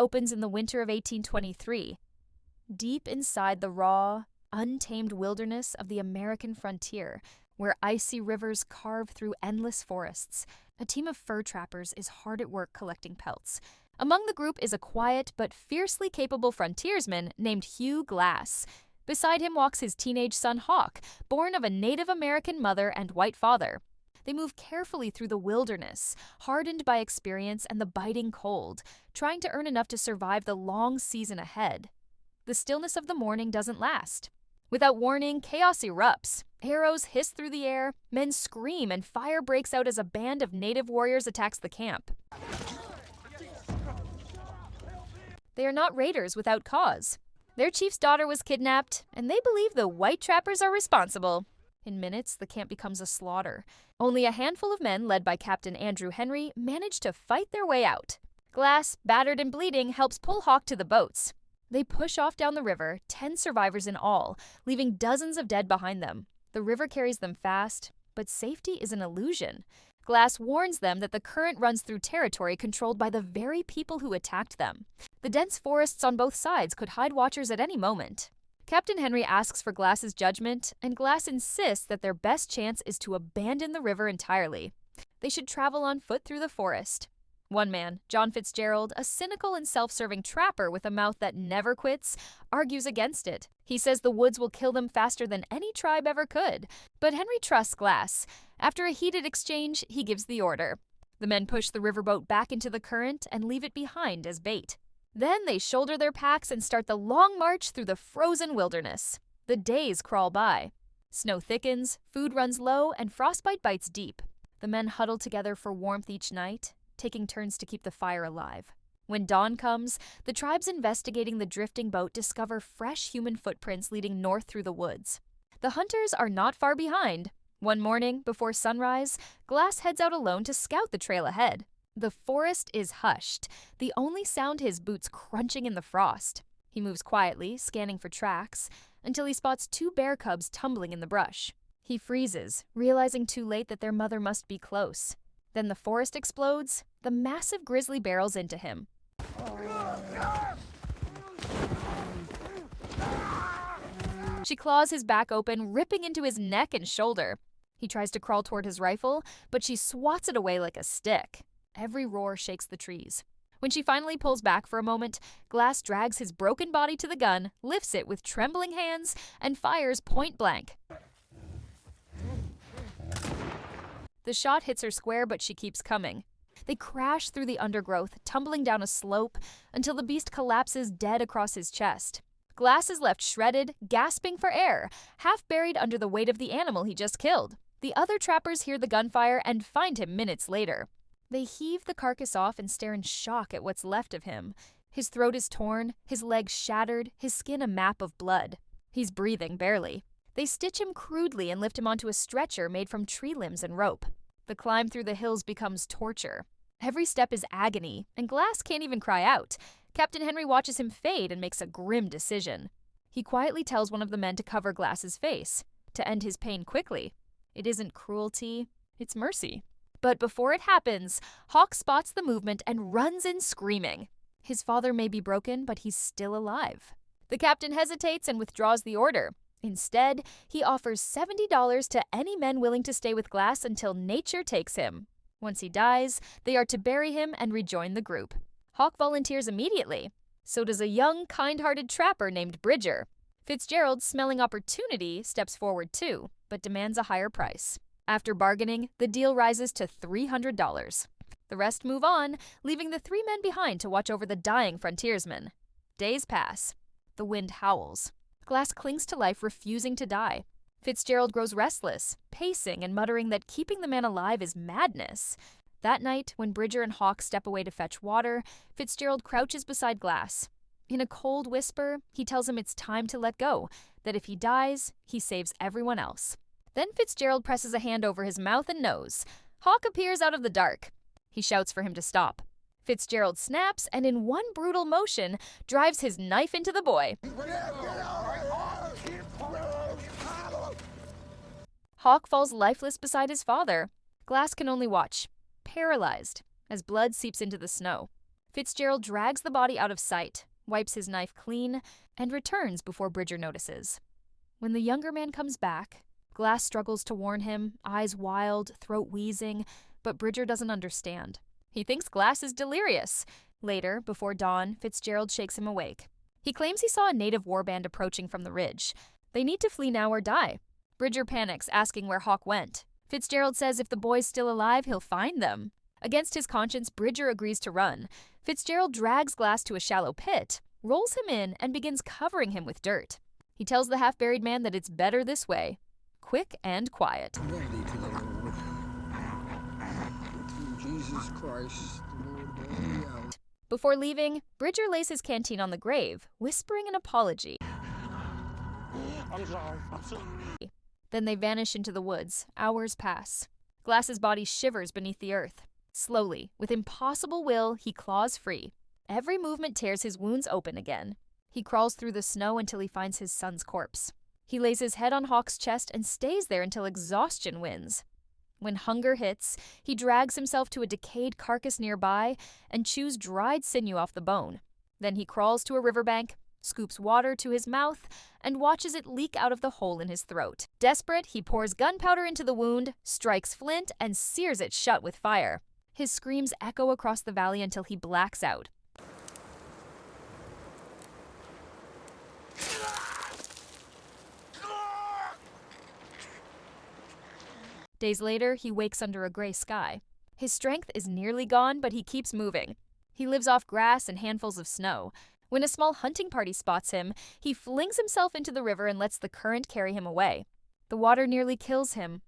opens in the winter of 1823. Deep inside the raw, untamed wilderness of the American frontier, where icy rivers carve through endless forests, a team of fur trappers is hard at work collecting pelts. Among the group is a quiet but fiercely capable frontiersman named Hugh Glass. Beside him walks his teenage son Hawk, born of a Native American mother and white father. They move carefully through the wilderness, hardened by experience and the biting cold, trying to earn enough to survive the long season ahead. The stillness of the morning doesn't last. Without warning, chaos erupts. Arrows hiss through the air, men scream, and fire breaks out as a band of native warriors attacks the camp. They are not raiders without cause. Their chief's daughter was kidnapped, and they believe the white trappers are responsible. In minutes, the camp becomes a slaughter. Only a handful of men, led by Captain Andrew Henry, manage to fight their way out. Glass, battered and bleeding, helps pull Hawk to the boats. They push off down the river, 10 survivors in all, leaving dozens of dead behind them. The river carries them fast, but safety is an illusion. Glass warns them that the current runs through territory controlled by the very people who attacked them. The dense forests on both sides could hide watchers at any moment. Captain Henry asks for Glass's judgment, and Glass insists that their best chance is to abandon the river entirely. They should travel on foot through the forest. One man, John Fitzgerald, a cynical and self-serving trapper with a mouth that never quits, argues against it. He says the woods will kill them faster than any tribe ever could. But Henry trusts Glass. After a heated exchange, he gives the order. The men push the riverboat back into the current and leave it behind as bait. Then they shoulder their packs and start the long march through the frozen wilderness. The days crawl by. Snow thickens, food runs low, and frostbite bites deep. The men huddle together for warmth each night, taking turns to keep the fire alive. When dawn comes, the tribes investigating the drifting boat discover fresh human footprints leading north through the woods. The hunters are not far behind. One morning, before sunrise, Glass heads out alone to scout the trail ahead. The forest is hushed, the only sound his boots crunching in the frost. He moves quietly, scanning for tracks, until he spots 2 bear cubs tumbling in the brush. He freezes, realizing too late that their mother must be close. Then the forest explodes. The massive grizzly barrels into him. She claws his back open, ripping into his neck and shoulder. He tries to crawl toward his rifle, but she swats it away like a stick. Every roar shakes the trees. When she finally pulls back for a moment, Glass drags his broken body to the gun, lifts it with trembling hands, and fires point blank. The shot hits her square, but she keeps coming. They crash through the undergrowth, tumbling down a slope, until the beast collapses dead across his chest. Glass is left shredded, gasping for air, half buried under the weight of the animal he just killed. The other trappers hear the gunfire and find him minutes later. They heave the carcass off and stare in shock at what's left of him. His throat is torn, his legs shattered, his skin a map of blood. He's breathing barely. They stitch him crudely and lift him onto a stretcher made from tree limbs and rope. The climb through the hills becomes torture. Every step is agony, and Glass can't even cry out. Captain Henry watches him fade and makes a grim decision. He quietly tells one of the men to cover Glass's face, to end his pain quickly. It isn't cruelty, it's mercy. But before it happens, Hawk spots the movement and runs in screaming. His father may be broken, but he's still alive. The captain hesitates and withdraws the order. Instead, he offers $70 to any men willing to stay with Glass until nature takes him. Once he dies, they are to bury him and rejoin the group. Hawk volunteers immediately. So does a young, kind-hearted trapper named Bridger. Fitzgerald, smelling opportunity, steps forward too, but demands a higher price. After bargaining, the deal rises to $300. The rest move on, leaving the 3 men behind to watch over the dying frontiersman. Days pass. The wind howls. Glass clings to life, refusing to die. Fitzgerald grows restless, pacing and muttering that keeping the man alive is madness. That night, when Bridger and Hawk step away to fetch water, Fitzgerald crouches beside Glass. In a cold whisper, he tells him it's time to let go, that if he dies, he saves everyone else. Then Fitzgerald presses a hand over his mouth and nose. Hawk appears out of the dark. He shouts for him to stop. Fitzgerald snaps and in one brutal motion drives his knife into the boy. Hawk falls lifeless beside his father. Glass can only watch, paralyzed, as blood seeps into the snow. Fitzgerald drags the body out of sight, wipes his knife clean, and returns before Bridger notices. When the younger man comes back, Glass struggles to warn him, eyes wild, throat wheezing, but Bridger doesn't understand. He thinks Glass is delirious. Later, before dawn, Fitzgerald shakes him awake. He claims he saw a native warband approaching from the ridge. They need to flee now or die. Bridger panics, asking where Hawk went. Fitzgerald says if the boy's still alive, he'll find them. Against his conscience, Bridger agrees to run. Fitzgerald drags Glass to a shallow pit, rolls him in, and begins covering him with dirt. He tells the half-buried man that it's better this way. Quick and quiet. Ready to the Lord. Through Jesus Christ, the Lord of all reality. Before leaving, Bridger lays his canteen on the grave, whispering an apology. I'm sorry. Then they vanish into the woods. Hours pass. Glass's body shivers beneath the earth. Slowly, with impossible will, he claws free. Every movement tears his wounds open again. He crawls through the snow until he finds his son's corpse. He lays his head on Hawk's chest and stays there until exhaustion wins. When hunger hits, he drags himself to a decayed carcass nearby and chews dried sinew off the bone. Then he crawls to a riverbank, scoops water to his mouth, and watches it leak out of the hole in his throat. Desperate, he pours gunpowder into the wound, strikes flint, and sears it shut with fire. His screams echo across the valley until he blacks out. Days later, he wakes under a gray sky. His strength is nearly gone, but he keeps moving. He lives off grass and handfuls of snow. When a small hunting party spots him, he flings himself into the river and lets the current carry him away. The water nearly kills him,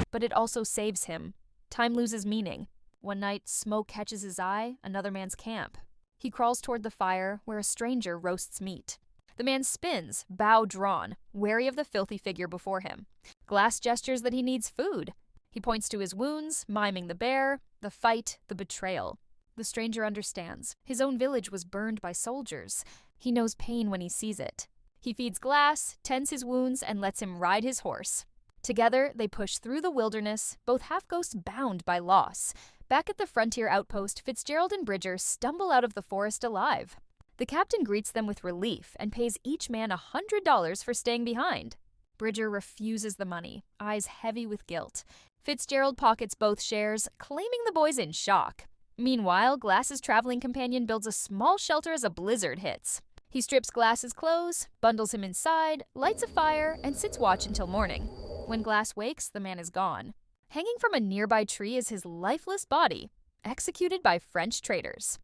but it also saves him. Time loses meaning. One night, smoke catches his eye, another man's camp. He crawls toward the fire, where a stranger roasts meat. The man spins, bow drawn, wary of the filthy figure before him. Glass gestures that he needs food. He points to his wounds, miming the bear, the fight, the betrayal. The stranger understands. His own village was burned by soldiers. He knows pain when he sees it. He feeds Glass, tends his wounds, and lets him ride his horse. Together, they push through the wilderness, both half-ghosts bound by loss. Back at the frontier outpost, Fitzgerald and Bridger stumble out of the forest alive. The captain greets them with relief and pays each man $100 for staying behind. Bridger refuses the money, eyes heavy with guilt. Fitzgerald pockets both shares, claiming the boys in shock. Meanwhile, Glass's traveling companion builds a small shelter as a blizzard hits. He strips Glass's clothes, bundles him inside, lights a fire, and sits watch until morning. When Glass wakes, the man is gone. Hanging from a nearby tree is his lifeless body, executed by French traitors.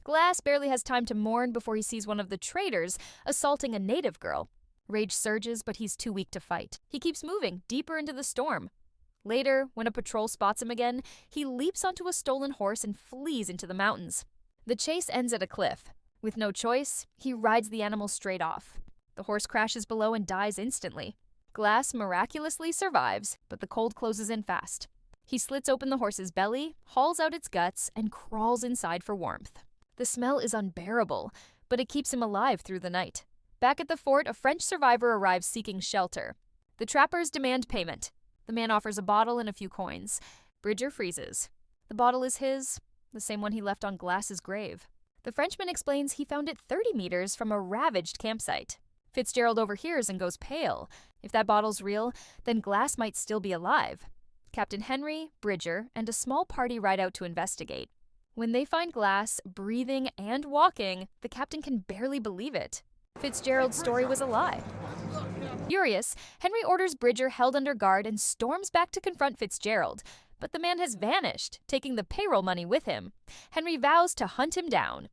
Glass barely has time to mourn before he sees one of the traitors assaulting a native girl. Rage surges, but he's too weak to fight. He keeps moving deeper into the storm. Later, when a patrol spots him again, he leaps onto a stolen horse and flees into the mountains. The chase ends at a cliff. With no choice, he rides the animal straight off. The horse crashes below and dies instantly. Glass miraculously survives, but the cold closes in fast. He slits open the horse's belly, hauls out its guts, and crawls inside for warmth. The smell is unbearable, but it keeps him alive through the night. Back at the fort, a French survivor arrives seeking shelter. The trappers demand payment. The man offers a bottle and a few coins. Bridger freezes. The bottle is his, the same one he left on Glass's grave. The Frenchman explains he found it 30 meters from a ravaged campsite. Fitzgerald overhears and goes pale. If that bottle's real, then Glass might still be alive. Captain Henry, Bridger, and a small party ride out to investigate. When they find Glass, breathing and walking, the captain can barely believe it. Fitzgerald's story was a lie. Furious, Henry orders Bridger held under guard and storms back to confront Fitzgerald. But the man has vanished, taking the payroll money with him. Henry vows to hunt him down.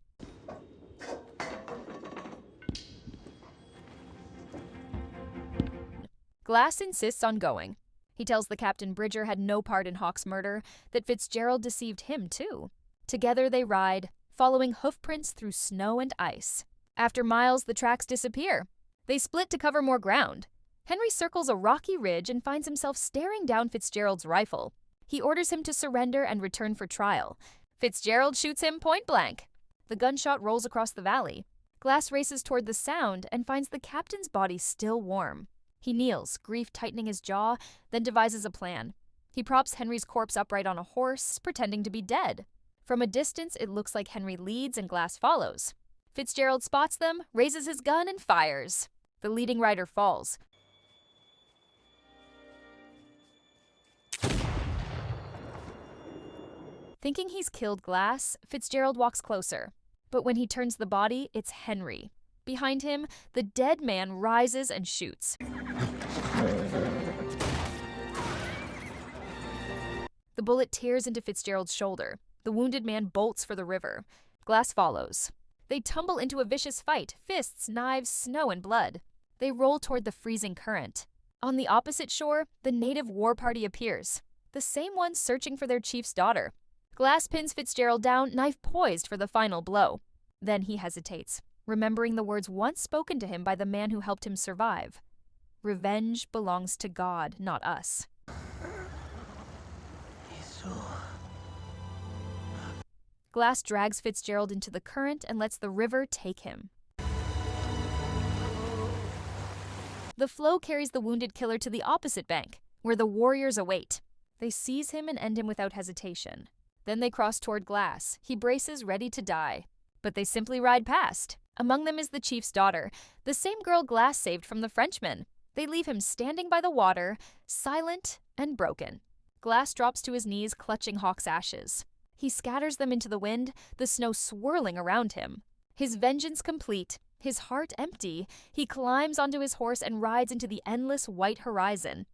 Glass insists on going. He tells the captain Bridger had no part in Hawk's murder, that Fitzgerald deceived him too. Together they ride, following hoofprints through snow and ice. After miles, the tracks disappear. They split to cover more ground. Henry circles a rocky ridge and finds himself staring down Fitzgerald's rifle. He orders him to surrender and return for trial. Fitzgerald shoots him point blank. The gunshot rolls across the valley. Glass races toward the sound and finds the captain's body still warm. He kneels, grief tightening his jaw, then devises a plan. He props Henry's corpse upright on a horse, pretending to be dead. From a distance, it looks like Henry leads and Glass follows. Fitzgerald spots them, raises his gun, and fires. The leading rider falls. Thinking he's killed Glass, Fitzgerald walks closer. But when he turns the body, it's Henry. Behind him, the dead man rises and shoots. The bullet tears into Fitzgerald's shoulder. The wounded man bolts for the river. Glass follows. They tumble into a vicious fight, fists, knives, snow, and blood. They roll toward the freezing current. On the opposite shore, the native war party appears, the same one searching for their chief's daughter. Glass pins Fitzgerald down, knife poised for the final blow. Then he hesitates, remembering the words once spoken to him by the man who helped him survive. Revenge belongs to God, not us. Glass drags Fitzgerald into the current and lets the river take him. The flow carries the wounded killer to the opposite bank, where the warriors await. They seize him and end him without hesitation. Then they cross toward Glass. He braces, ready to die. But they simply ride past. Among them is the chief's daughter, the same girl Glass saved from the Frenchmen. They leave him standing by the water, silent and broken. Glass drops to his knees, clutching Hawk's ashes. He scatters them into the wind, the snow swirling around him. His vengeance complete, his heart empty, he climbs onto his horse and rides into the endless white horizon.